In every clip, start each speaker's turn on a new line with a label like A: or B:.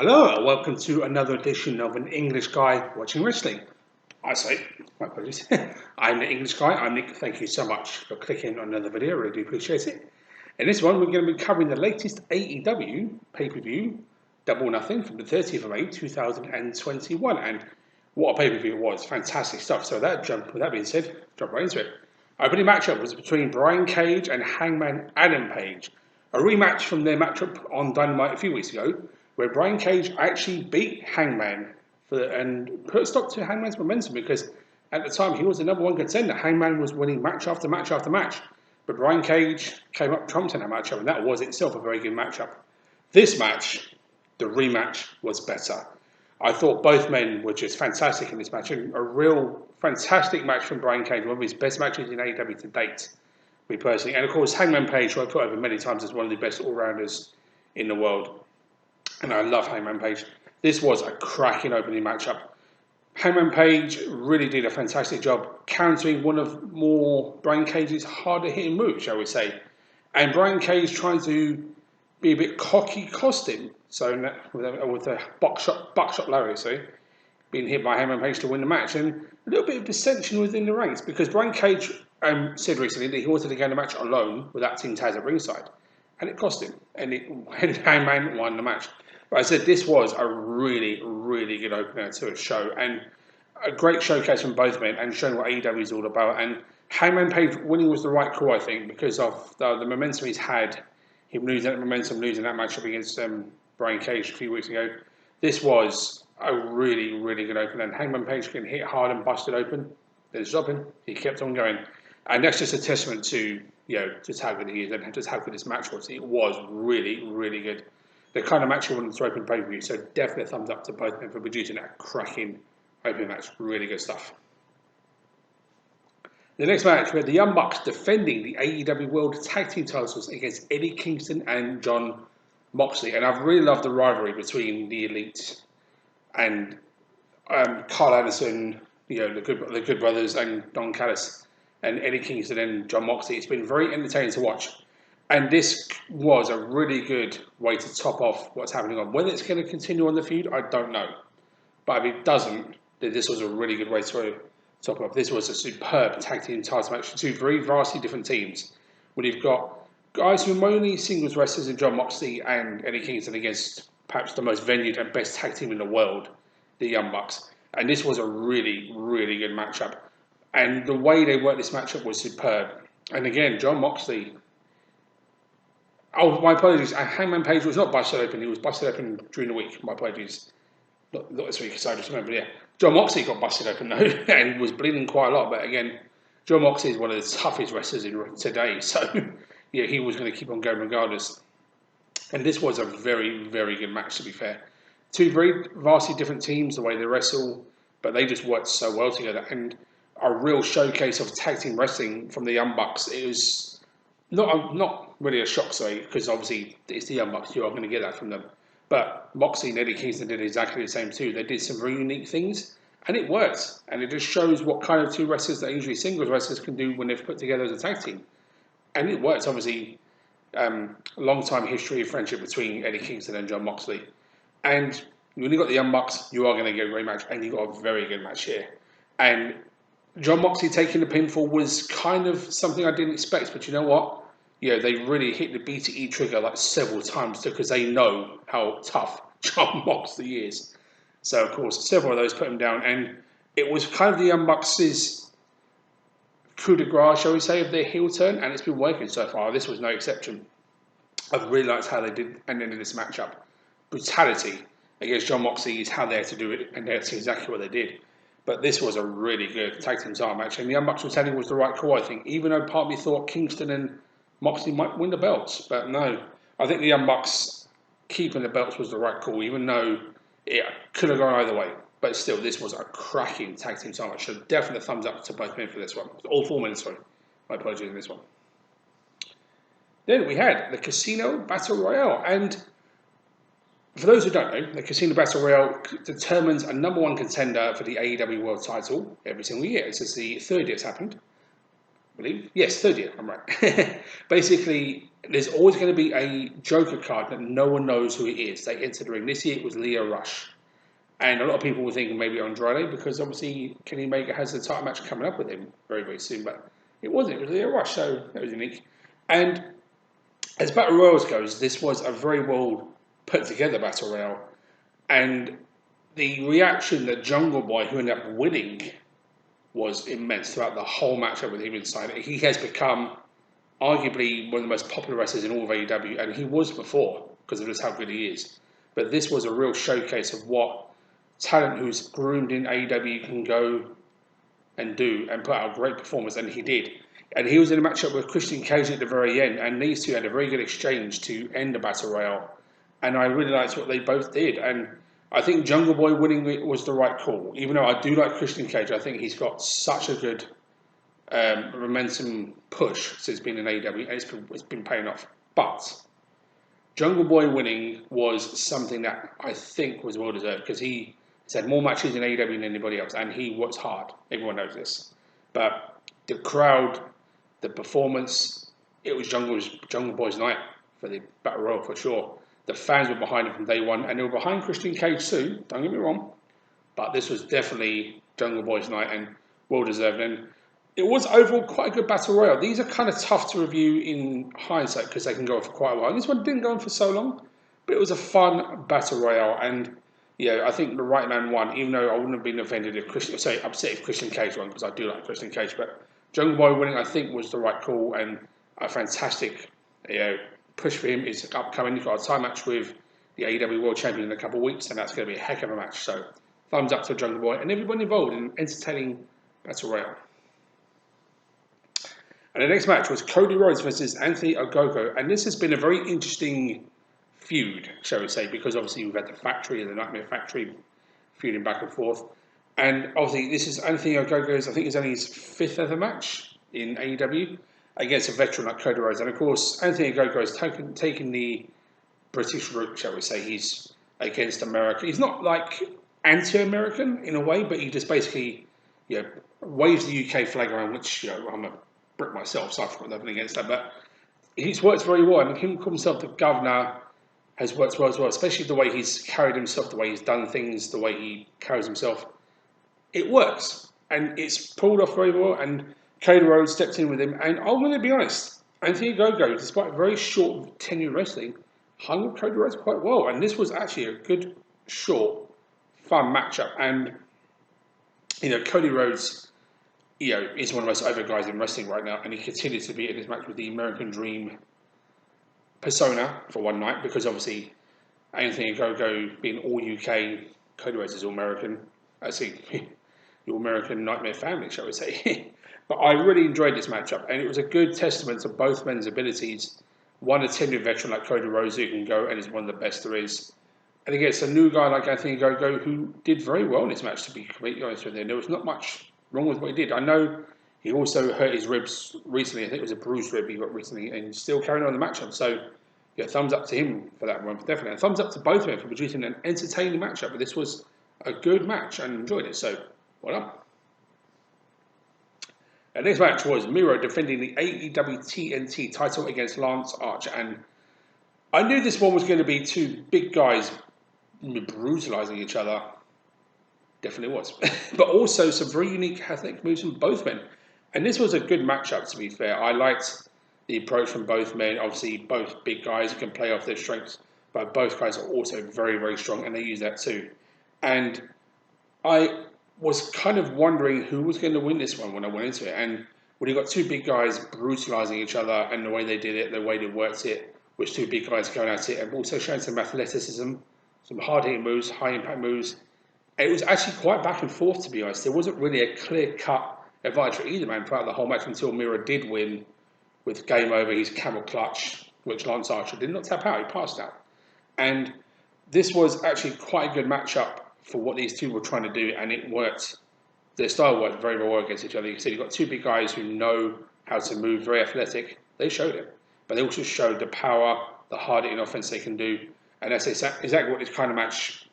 A: Hello, and welcome to another edition of An English Guy Watching Wrestling. I say, my apologies. I'm the English Guy, I'm Nick. Thank you so much for clicking on another video, I really do appreciate it. In this one, we're going to be covering the latest AEW pay-per-view, Double Nothing, from the 30th of May 2021. And what a pay-per-view it was, fantastic stuff. So with that being said, jump right into it. Opening matchup was between Brian Cage and Hangman Adam Page. A rematch from their matchup on Dynamite a few weeks ago, where Brian Cage actually beat Hangman and put a stop to Hangman's momentum because at the time he was the number one contender. Hangman was winning match after match after match. But Brian Cage came up trumps in that matchup, and that was itself a very good matchup. This match, the rematch, was better. I thought both men were just fantastic in this match, and a real fantastic match from Brian Cage, one of his best matches in AEW to date, me personally. And of course, Hangman Page, who I've put over many times as one of the best all-rounders in the world. And I love Hangman Page. This was a cracking opening matchup. Hangman Page really did a fantastic job countering one of more Brian Cage's harder hitting moves, shall we say. And Brian Cage trying to be a bit cocky cost him. So with a buckshot lariat, being hit by Hangman Page to win the match. And a little bit of dissension within the ranks because Brian Cage said recently that he wanted to go in the match alone without Team Taz at ringside. And it cost him. And Hangman won the match. But I said this was a really, really good opener to a show, and a great showcase from both men, and showing what AEW is all about. And Hangman Page winning was the right call, I think, because of the momentum he's had. Him losing that momentum, losing that matchup against Brian Cage a few weeks ago. This was a really, really good opener. And Hangman Page can hit hard and bust it open. Didn't stop him. He kept on going, and that's just a testament to just how good he is and just how good this match was. It was really, really good. The kind of match you wanted to open pay-per-view, so definitely a thumbs up to both men for producing that cracking opening match. Really good stuff. The next match, we had the Young Bucks defending the AEW World Tag Team titles against Eddie Kingston and Jon Moxley. And I've really loved the rivalry between the Elite and Carl Anderson, the Good Brothers, and Don Callis, and Eddie Kingston and Jon Moxley. It's been very entertaining to watch. And this was a really good way to top off what's happening on. Whether it's going to continue on the feud, I don't know. But if it doesn't, then this was a really good way to top off. This was a superb tag team title match. Two very vastly different teams. When you've got guys who are only singles wrestlers in Jon Moxley and Eddie Kingston against perhaps the most venued and best tag team in the world, the Young Bucks. And this was a really, really good matchup. And the way they worked this matchup was superb. And again, Jon Moxley. Oh, my apologies. Hangman Page was not busted open. He was busted open during the week. My apologies. Not this week, so I just remember, yeah. Jon Moxley got busted open, though, and was bleeding quite a lot. But again, Jon Moxley is one of the toughest wrestlers today. So, yeah, he was going to keep on going regardless. And this was a very, very good match, to be fair. Two very vastly different teams, the way they wrestle, but they just worked so well together. And a real showcase of tag team wrestling from the Young Bucks. It was not really a shock, because obviously it's the Young Bucks. You are going to get that from them. But Moxley and Eddie Kingston did exactly the same too. They did some very unique things, and it worked. And it just shows what kind of two wrestlers that usually singles wrestlers can do when they're put together as a tag team. And it worked. Obviously, long time history of friendship between Eddie Kingston and Jon Moxley. And when you got the Young Bucks, you are going to get a great match, and you got a very good match here. And Jon Moxley taking the pinfall was kind of something I didn't expect, but you know what? Yeah, they really hit the BTE trigger like several times because they know how tough Jon Moxley is. So, of course, several of those put him down, and it was kind of the Young Bucks' coup de grace, shall we say, of their heel turn, and it's been working so far. This was no exception. I've really liked how they did and ended this matchup. Brutality against Jon Moxley is how they had to do it, and that's exactly what they did. But this was a really good tag team title match, and the Young Bucks were telling was the right call, I think. Even though part of me thought Kingston and Moxley might win the belts, but no. I think the Young Bucks keeping the belts was the right call, even though it could have gone either way. But still, this was a cracking tag team title match. So definitely a thumbs up to both men for this one. All 4 minutes, sorry. My apologies on this one. Then we had the Casino Battle Royale, and for those who don't know, the Casino Battle Royale determines a #1 contender for the AEW World Title every single year. This is the 3rd year it's happened. believe. Yes, third year, I'm right. Basically, there's always going to be a Joker card that no one knows who it is. They entered the ring. This year it was Leo Rush. And a lot of people were thinking maybe Andrade because obviously Kenny Omega has the title match coming up with him very, very soon. But it wasn't. It was Leo Rush, so that was unique. And as Battle Royals goes, this was a very well put together Battle Royale. And the reaction that Jungle Boy, who ended up winning, was immense throughout the whole matchup with him inside. He has become arguably one of the most popular wrestlers in all of AEW, and he was before because of just how good he is. But this was a real showcase of what talent who's groomed in AEW can go and do and put out a great performance, and he did. And he was in a matchup with Christian Cage at the very end, and these two had a very good exchange to end the Battle Royale. And I really liked what they both did. And I think Jungle Boy winning it was the right call. Even though I do like Christian Cage, I think he's got such a good momentum push since being in AEW, and it's been paying off. But Jungle Boy winning was something that I think was well deserved because he's had more matches in AEW than anybody else, and he works hard. Everyone knows this. But the crowd, the performance, it was Jungle Boy's night for the Battle Royal for sure. The fans were behind him from day one, and they were behind Christian Cage too, don't get me wrong. But this was definitely Jungle Boy's night and well deserved. And it was overall quite a good Battle Royale. These are kind of tough to review in hindsight because they can go on for quite a while. This one didn't go on for so long, but it was a fun Battle Royale. And I think the right man won, even though I wouldn't have been offended if upset if Christian Cage won because I do like Christian Cage. But Jungle Boy winning, I think, was the right call and a fantastic, push for him is upcoming. He's got a time match with the AEW World Champion in a couple of weeks, and that's going to be a heck of a match. So, thumbs up to Jungle Boy and everyone involved in entertaining Battle Royale. And the next match was Cody Rhodes versus Anthony Ogoko, and this has been a very interesting feud, shall we say, because obviously we've had the Factory and the Nightmare Factory feuding back and forth. And obviously this is Anthony Ogoko's, I think it's only his fifth ever match in AEW against a veteran like Cody Rhodes. And of course, Anthony Ogoko has taken the British route, shall we say. He's against America. He's not like anti-American in a way, but he just basically waves the UK flag around, which I'm a Brit myself, so I've got nothing against that. But he's worked very well, and him calling himself the governor has worked well as well, especially the way he's carried himself, the way he's done things, the way he carries himself. It works, and it's pulled off very well, and Cody Rhodes stepped in with him, and I'm going to be honest, Anthony Ogogo, despite very short tenure wrestling, hung with Cody Rhodes quite well, and this was actually a good, short, fun matchup, and Cody Rhodes, is one of the most over guys in wrestling right now, and he continues to be in his match with the American Dream persona for one night, because obviously Anthony Ogogo being all UK, Cody Rhodes is all American. I see your American Nightmare family, shall we say. But I really enjoyed this matchup, and it was a good testament to both men's abilities. One, a tenured veteran like Cody Rhodes who can go and is one of the best there is. And against a new guy like Anthony Ogogo who did very well in this match, to be completely honest with you. There was not much wrong with what he did. I know he also hurt his ribs recently. I think it was a bruised rib he got recently, and still carrying on the matchup. So, thumbs up to him for that one, definitely. And thumbs up to both of them for producing an entertaining matchup. But this was a good match and enjoyed it. So, well done. And this match was Miro defending the AEW TNT title against Lance Archer. And I knew this one was going to be two big guys brutalizing each other. Definitely was. But also some very unique athletic moves from both men. And this was a good matchup, to be fair. I liked the approach from both men. Obviously, both big guys who can play off their strengths. But both guys are also very, very strong, and they use that too. And I was kind of wondering who was going to win this one when I went into it. And when you got two big guys brutalizing each other, and the way they did it, the way they worked it, with two big guys going at it, and also showing some athleticism, some hard-hitting moves, high-impact moves. It was actually quite back and forth, to be honest. There wasn't really a clear-cut advantage for either man throughout the whole match until Miro did win with game over, his camel clutch, which Lance Archer did not tap out, he passed out. And this was actually quite a good matchup for what these two were trying to do, and it worked. Their style worked very well against each other. You can see you've got two big guys who know how to move, very athletic. They showed it. But they also showed the power, the hard-hitting offense they can do. And that's exactly what this kind of match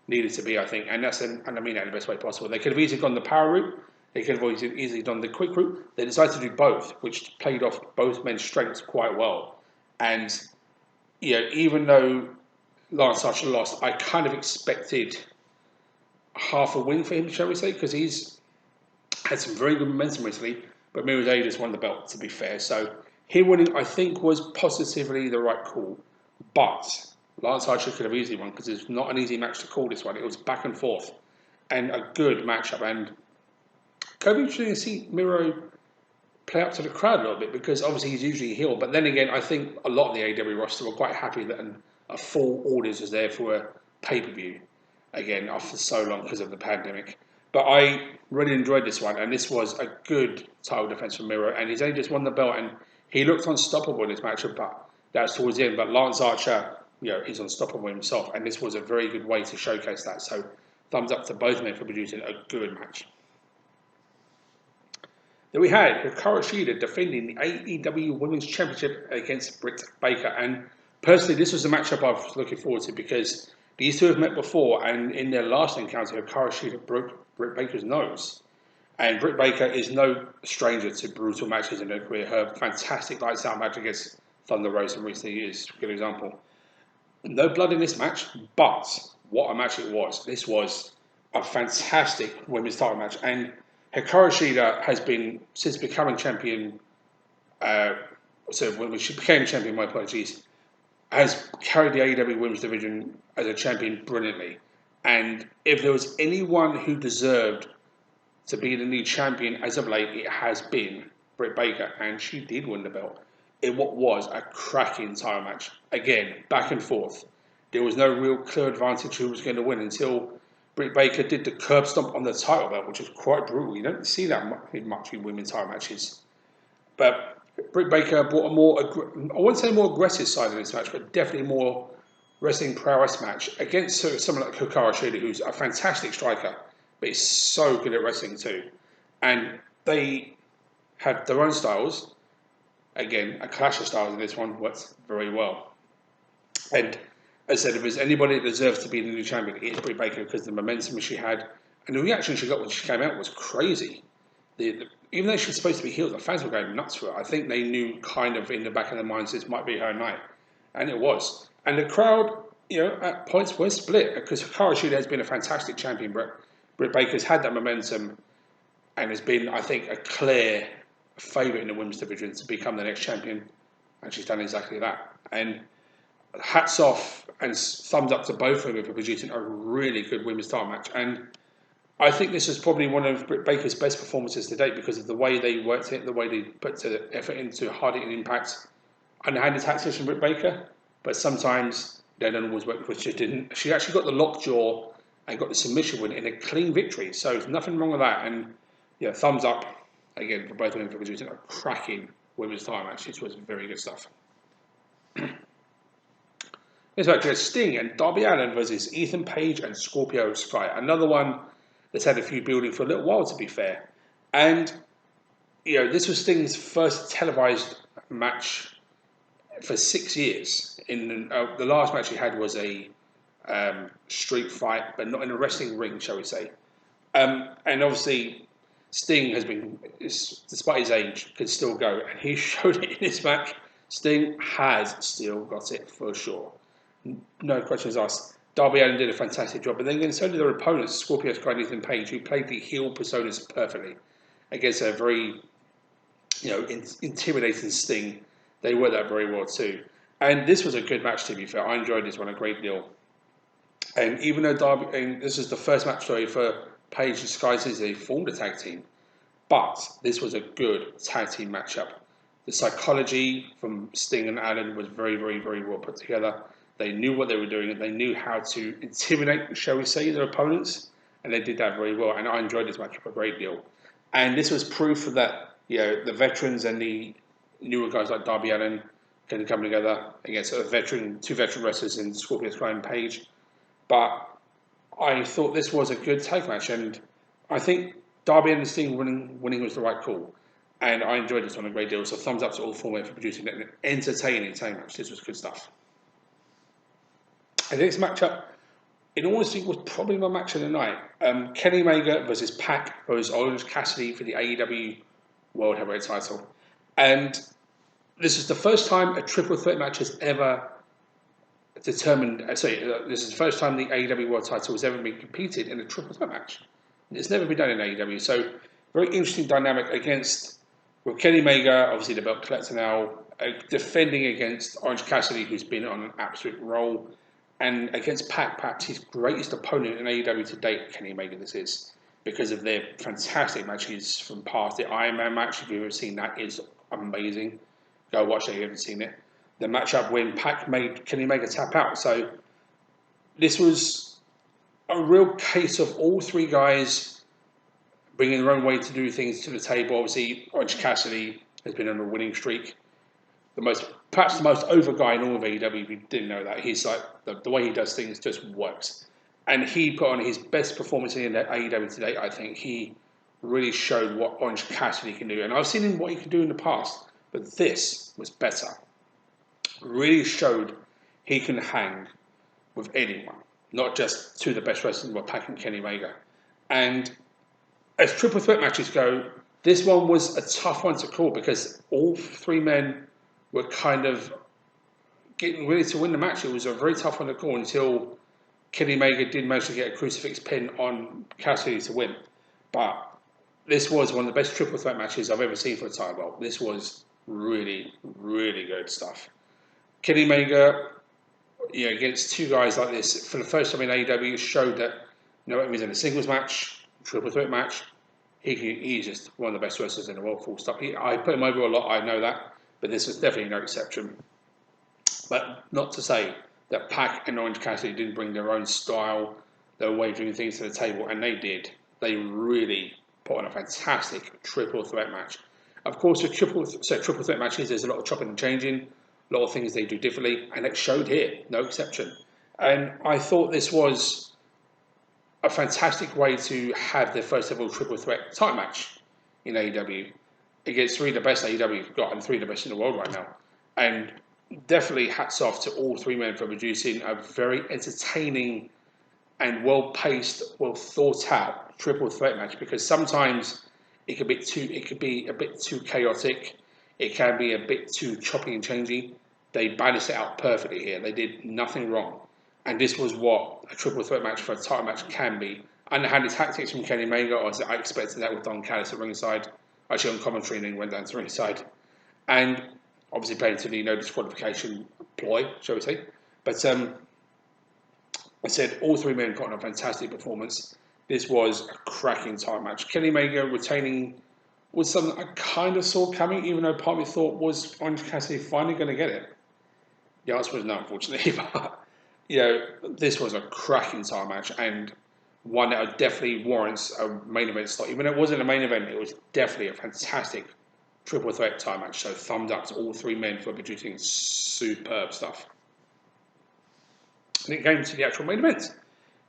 A: needed to be, I think. And I mean that in the best way possible. They could have easily gone the power route. They could have easily done the quick route. They decided to do both, which played off both men's strengths quite well. And even though Lance Archer lost, I kind of expected half a win for him, shall we say, because he's had some very good momentum recently. But Miroday just won the belt, to be fair. So him winning, I think, was positively the right call. But Lance Archer could have easily won because it's not an easy match to call this one. It was back and forth and a good matchup. And Kobe interesting to see Miro play up to the crowd a little bit because obviously he's usually a heel. But then again, I think a lot of the AEW roster were quite happy that a full audience was there for a pay-per-view again after so long because of the pandemic. But I really enjoyed this one, and this was a good title defense from Miro, and he's only just won the belt, and he looked unstoppable in this matchup, but that's towards the end. But Lance Archer, is unstoppable himself, and this was a very good way to showcase that. So thumbs up to both men for producing a good match. Then we had Hikaru Shida defending the AEW Women's Championship against Britt Baker, and personally, this was a matchup I was looking forward to because these two have met before, and in their last encounter, Hikaru Shida broke Britt Baker's nose. And Britt Baker is no stranger to brutal matches in her career. Her fantastic lights out match against Thunder Rosa recently is a good example. No blood in this match, but what a match it was. This was a fantastic women's title match. And Hikaru Shida has been, since becoming champion, so when she became champion, my apologies, has carried the AEW Women's Division as a champion brilliantly. And if there was anyone who deserved to be the new champion as of late, it has been Britt Baker. And she did win the belt in what was a cracking title match. Again, back and forth. There was no real clear advantage who was going to win until Britt Baker did the curb stomp on the title belt, which was quite brutal. You don't see that much in women's title matches. But Britt Baker brought a more, I wouldn't say more aggressive side in this match, but definitely more wrestling prowess match against someone like Hikaru Shida, who's a fantastic striker, but he's so good at wrestling too. And they had their own styles. Again, a clash of styles in this one works very well. And as I said, if there's anybody that deserves to be the new champion, it's Britt Baker because the momentum she had and the reaction she got when she came out was crazy. Even though she was supposed to be healed, the fans were going nuts for her. I think they knew kind of in the back of their minds this might be her night. And it was. And the crowd, at points were split because Hikaru Shida has been a fantastic champion, but Britt Baker's had that momentum and has been, I think, a clear favourite in the women's division to become the next champion. And she's done exactly that. And hats off and thumbs up to both of them for producing a really good women's title match. And I think this is probably one of Britt Baker's best performances to date because of the way they worked it, the way they put the effort into hard-hitting impacts. Underhanded tactics from Britt Baker, but sometimes they don't always work, which she didn't. She actually got the lockjaw and got the submission win in a clean victory. So there's nothing wrong with that. And thumbs up again for both of them for producing a cracking women's title match. This was very good stuff. This match is Sting and Darby Allin versus Ethan Page and Scorpio Sky. Another one that's had a few building for a little while, to be fair. And, this was Sting's first televised match for 6 years. In the last match he had was a street fight, but not in a wrestling ring, shall we say. And obviously, Sting has been, despite his age, can still go. And he showed it in this match. Sting has still got it for sure. No questions asked. Darby Allin did a fantastic job, but then again, so did their opponents, Scorpio Sky and Ethan Page, who played the heel personas perfectly against a very, intimidating Sting. They worked that very well too. And this was a good match, to be fair. I enjoyed this one a great deal. And even though Darby, and this is the first match for Page and Sky since they formed a tag team, but this was a good tag team matchup. The psychology from Sting and Allin was very, very, very well put together. They knew what they were doing and they knew how to intimidate, shall we say, their opponents. And they did that very well. And I enjoyed this matchup a great deal. And this was proof that, the veterans and the newer guys like Darby Allin can come together against two veteran wrestlers in Scorpio Sky and Page. But I thought this was a good tag match. And I think Darby Allin and Sting winning was the right call. And I enjoyed this one a great deal. So thumbs up to all four men for producing an entertaining tag match. This was good stuff. And the next matchup in all honesty, was probably my match of the night. Kenny Omega versus Pac versus Orange Cassidy for the AEW World Heavyweight title. And this is the first time a triple threat match has ever determined. This is the first time the AEW World title has ever been competed in a triple threat match. It's never been done in AEW. So, very interesting dynamic against, with Kenny Omega, obviously the belt collector now, defending against Orange Cassidy, who's been on an absolute roll, and against Pac, perhaps his greatest opponent in AEW to date, Kenny Omega, this is, because of their fantastic matches from past. The Iron Man match, if you've ever seen that, is amazing. Go watch it if you haven't seen it. The matchup when Pac made Kenny Omega tap out. So this was a real case of all three guys bringing their own way to do things to the table. Obviously, Orange Cassidy has been on a winning streak. Perhaps the most over guy in all of AEW, if you didn't know that. He's like, the way he does things just works. And he put on his best performance in AEW today. I think he really showed what Orange Cassidy can do. And I've seen him what he can do in the past, but this was better. Really showed he can hang with anyone, not just two of the best wrestlers, but Pac and Kenny Omega. And as triple threat matches go, this one was a tough one to call because all three men were kind of getting ready to win the match. It was a very tough one to call until Kenny Omega did manage to get a crucifix pin on Cassidy to win. But this was one of the best triple threat matches I've ever seen for a title belt. This was really, really good stuff. Kenny Omega, against two guys like this, for the first time in AEW, showed that it was in a singles match, triple threat match, he's just one of the best wrestlers in the world, full stop. I put him over a lot, I know that, but this was definitely no exception. But not to say that Pac and Orange Cassidy didn't bring their own style, their way of doing things to the table, and they did. They really put on a fantastic triple threat match. Of course, with triple threat matches, there's a lot of chopping and changing, a lot of things they do differently, and it showed here, no exception. And I thought this was a fantastic way to have their first ever triple threat title match in AEW against three of the best AEW have got and three of the best in the world right now. And definitely hats off to all three men for producing a very entertaining and well-paced, well-thought-out triple threat match. Because sometimes it could be a bit too chaotic. It can be a bit too choppy and changey. They balanced it out perfectly here. They did nothing wrong. And this was what a triple threat match for a title match can be. Underhanded tactics from Kenny Omega, or I expected that with Don Callis at ringside. Actually on commentary, and then went down to ringside. And obviously playing to the no disqualification ploy, shall we say. But I said all three men put on a fantastic performance. This was a cracking title match. Kenny Omega retaining was something I kind of saw coming, even though part of me thought, was Orange Cassidy finally going to get it? The answer was no, unfortunately. But, this was a cracking title match and one that definitely warrants a main event slot. Even though it wasn't a main event, it was definitely a fantastic triple threat title match. So thumbs up to all three men for producing superb stuff. And it came to the actual main event.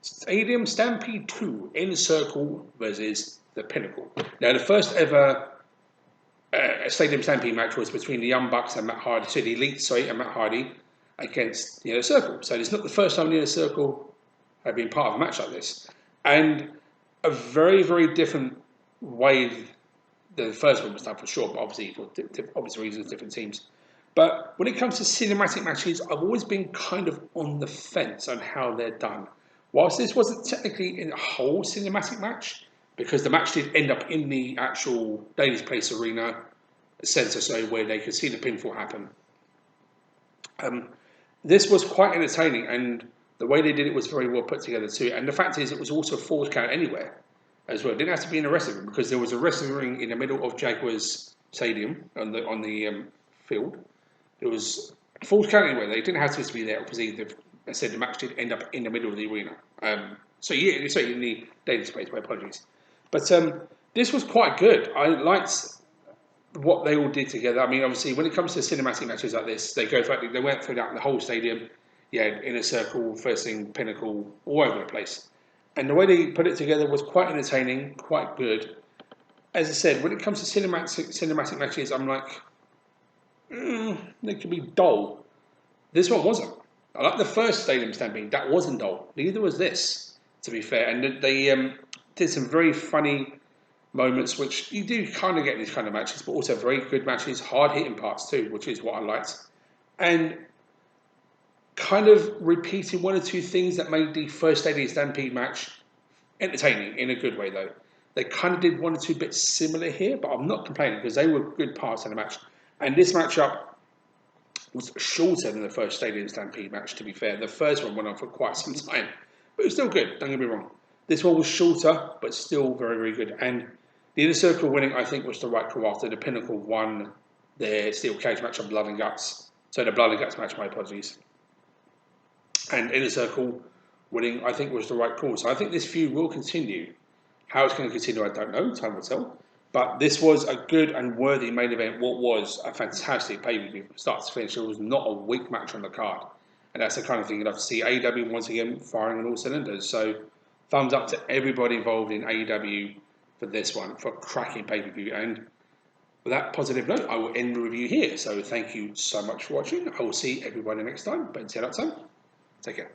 A: Stadium Stampede 2, Inner Circle versus the Pinnacle. Now, the first ever Stadium Stampede match was between the Young Bucks and Matt Hardy, so the Elite, and Matt Hardy against the Inner Circle. So it's not the first time the Inner Circle had been part of a match like this. And a very, very different way than the first one was done for sure, but obviously for obvious reasons, different teams. But when it comes to cinematic matches, I've always been kind of on the fence on how they're done. Whilst this wasn't technically in a whole cinematic match, because the match did end up in the actual Ladies Place Arena centre, so where they could see the pinfall happen. This was quite entertaining, and the way they did it was very well put together too. And the fact is, it was also Falls Count anywhere as well. It didn't have to be in a wrestling ring, because there was a wrestling ring in the middle of Jaguars Stadium on the field. There was Falls Count anywhere. They didn't have to be there. Obviously, I said the match did end up in the middle of the arena. So in the Ladies Place. My apologies. But this was quite good. I liked what they all did together. I mean, obviously, when it comes to cinematic matches like this, they went through that the whole stadium. Inner Circle, first thing, Pinnacle, all over the place. And the way they put it together was quite entertaining, quite good. As I said, when it comes to cinematic matches, I'm like, they could be dull. This one wasn't. I like the first Stadium Stampede. That wasn't dull. Neither was this, to be fair. And they did some very funny moments, which you do kind of get in these kind of matches, but also very good matches, hard-hitting parts too, which is what I liked. And kind of repeating one or two things that made the first Stadium Stampede match entertaining in a good way, though. They kind of did one or two bits similar here, but I'm not complaining because they were good parts of the match. And this matchup was shorter than the first Stadium Stampede match, to be fair. The first one went on for quite some time, but it was still good, don't get me wrong. This one was shorter, but still very, very good. And the Inner Circle winning, I think, was the right call after the Pinnacle won their Steel Cage match on Blood and Guts. So the Blood and Guts match, my apologies. And Inner Circle winning, I think, was the right call. So I think this feud will continue. How it's going to continue, I don't know. Time will tell. But this was a good and worthy main event. What was a fantastic pay-per-view from start to finish. It was not a weak match on the card. And that's the kind of thing you'd love to see. AEW, once again, firing on all cylinders. So thumbs up to everybody involved in AEW for this one, for cracking pay-per-view. And with that positive note, I will end the review here. So thank you so much for watching. I will see everybody next time. But until that time, take care.